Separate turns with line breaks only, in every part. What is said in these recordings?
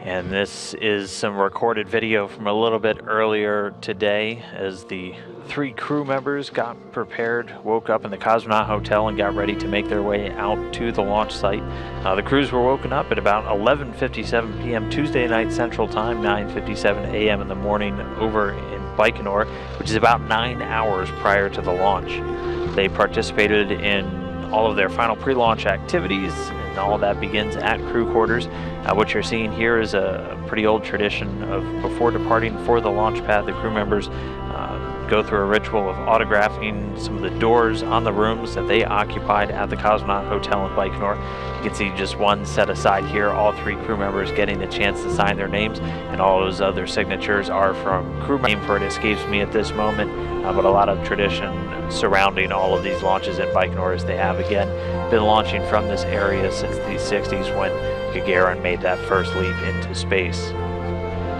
And this is some recorded video from a little bit earlier today as the 3 crew members got prepared, woke up in the Cosmonaut Hotel and got ready to make their way out to the launch site. The crews were woken up at about 11:57 p.m. Tuesday night Central Time, 9:57 a.m. in the morning over in Baikonur, which is about 9 hours prior to the launch. They participated in all of their final pre-launch activities, and all of that begins at crew quarters. What you're seeing here is a pretty old tradition of before departing for the launch pad, the crew members go through a ritual of autographing some of the doors on the rooms that they occupied at the Cosmonaut Hotel in Baikonur. You can see just one set aside here, all 3 crew members getting a chance to sign their names, and all those other signatures are from crew members. Name for it escapes me at this moment, but a lot of tradition surrounding all of these launches at Baikonur, as they have again been launching from this area since the 60s when Gagarin made that first leap into space.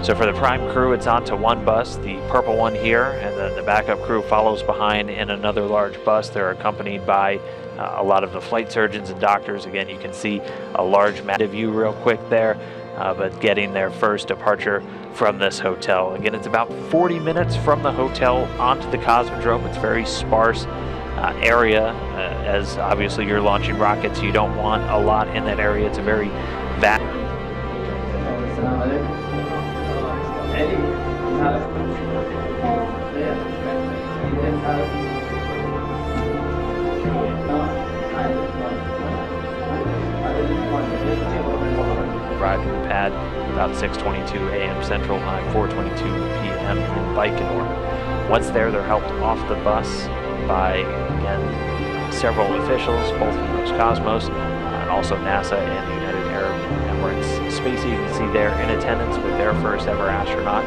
So for the prime crew, it's onto one bus, the purple one here, and then the backup crew follows behind in another large bus. They're accompanied by a lot of the flight surgeons and doctors. Again, you can see a large map view real quick there, but getting their first departure from this hotel. Again, it's about 40 minutes from the hotel onto the Cosmodrome. It's a very sparse area, as obviously you're launching rockets. You don't want a lot in that area. It's a very vast. Arrived at the pad about 6:22 a.m. Central Time, 4:22 p.m. in Baikonur. Once there, they're helped off the bus by, again, several officials, both from Roscosmos and also NASA and the United Arab Emirates Space Agency there in attendance with their first ever astronaut.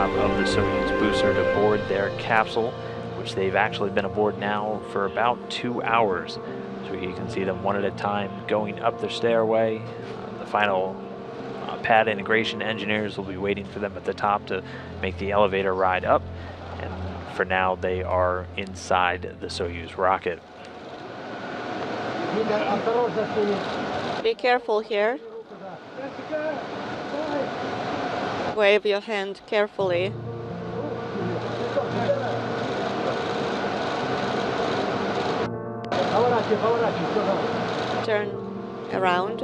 Of the Soyuz booster to board their capsule, which they've actually been aboard now for about 2 hours. So you can see them one at a time going up the stairway. The final pad integration engineers will be waiting for them at the top to make the elevator ride up. And for now, they are inside the Soyuz rocket.
Be careful here. Wave your hand carefully. Turn around.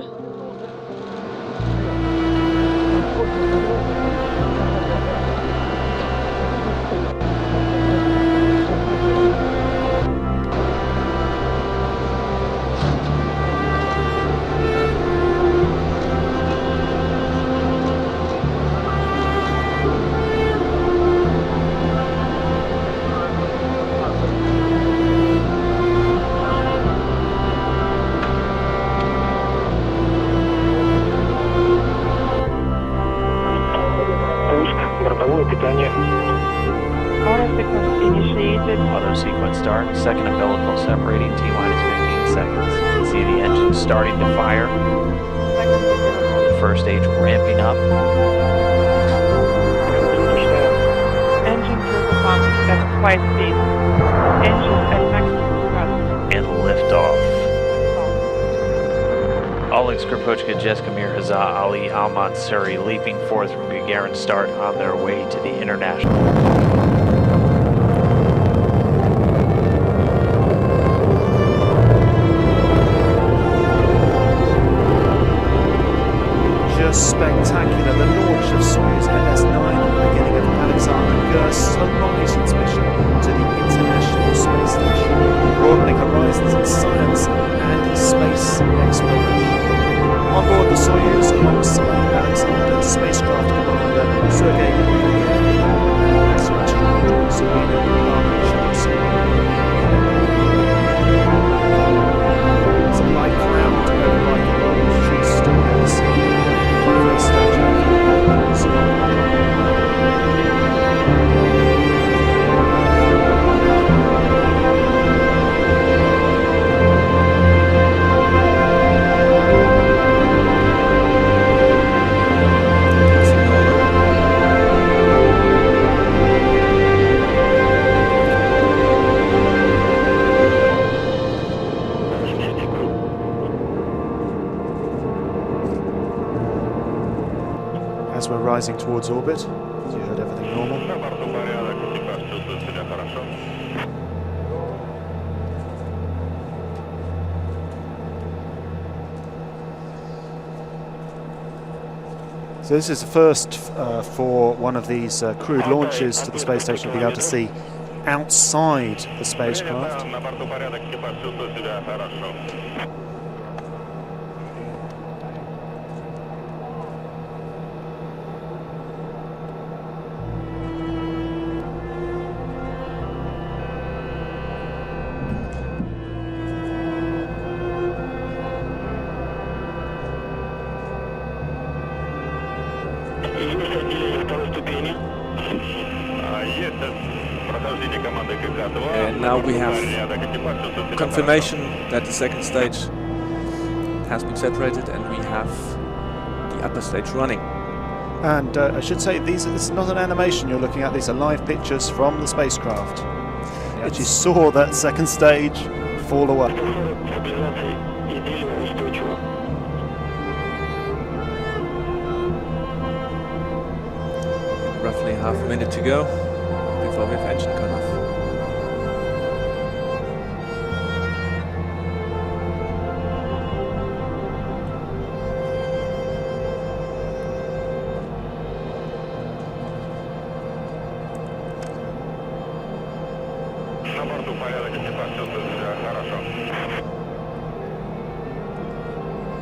Auto sequence start, second umbilical separating, T-minus 15 seconds. You can see the engine starting to fire. The first stage ramping up.
Engine turbopump at flight speed. Engine at maximum thrust.
And liftoff. Oleg Skripochka, Jeskamir Hazza, Ali Al-Mansuri leaping forth from Gagarin start on their way to the international.
Spectacular, the launch of Soyuz LS-9 at the beginning of Alexander Gerst's Horizons mission to the International Space Station, broadening horizons in science and space exploration. On board the Soyuz, alongside Alexander, spacecraft commander Sergei Korolev, NASA astronaut Serena Bulgakovich. It's a light cloud over Baikonur. She's still never seen. First stage rising towards orbit, as you heard everything normal. So this is the first for one of these crewed launches to the space station to be able to see outside the spacecraft.
And now we have confirmation that the second stage has been separated and we have the upper stage running.
And I should say, this is not an animation you're looking at, these are live pictures from the spacecraft. You actually saw that second stage fall away.
Roughly half a minute to go before we have engine cut off.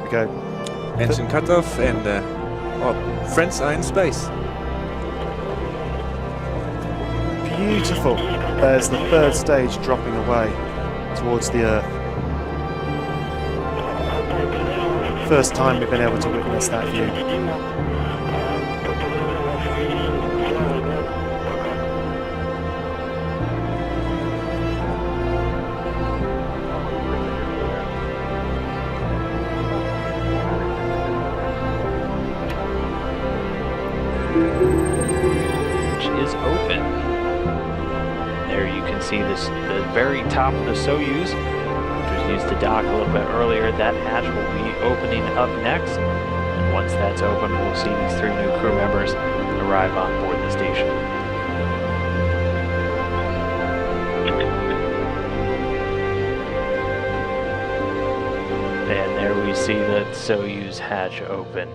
We go.
Engine cut off and friends are in space.
Beautiful. There's the third stage dropping away towards the Earth. First time we've been able to witness that view.
Is open. There you can see this, the very top of the Soyuz, which was used to dock a little bit earlier. That hatch will be opening up next, and once that's open, we'll see these 3 new crew members arrive on board the station. And there we see the Soyuz hatch open.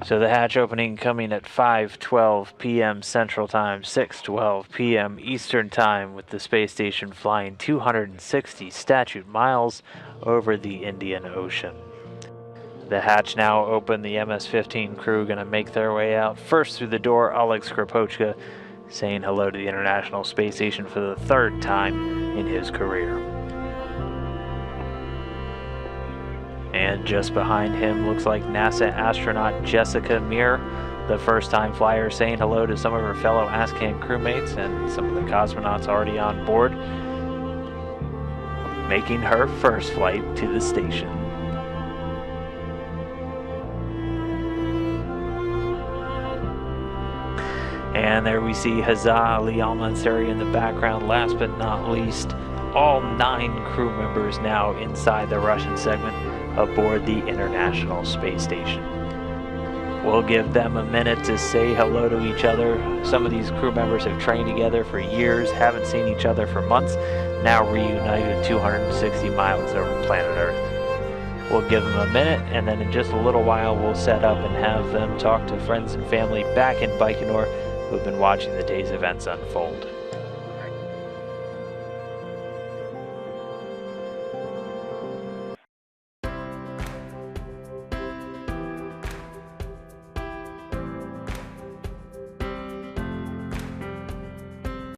So the hatch opening coming at 5:12 p.m. Central Time, 6:12 p.m. Eastern Time, with the space station flying 260 statute miles over the Indian Ocean. The hatch now open. The MS-15 crew going to make their way out. First through the door, Oleg Skropochka saying hello to the International Space Station for the 3rd time in his career. And just behind him looks like NASA astronaut Jessica Meir, the first-time flyer, saying hello to some of her fellow ASCAN crewmates and some of the cosmonauts already on board, making her first flight to the station. And there we see Hazza Ali Al-Mansuri in the background. Last but not least, all 9 crew members now inside the Russian segment aboard the International Space Station. We'll give them a minute to say hello to each other. Some of these crew members have trained together for years, haven't seen each other for months, now reunited 260 miles over planet Earth. We'll give them a minute, and then in just a little while we'll set up and have them talk to friends and family back in Baikonur who have been watching the day's events unfold.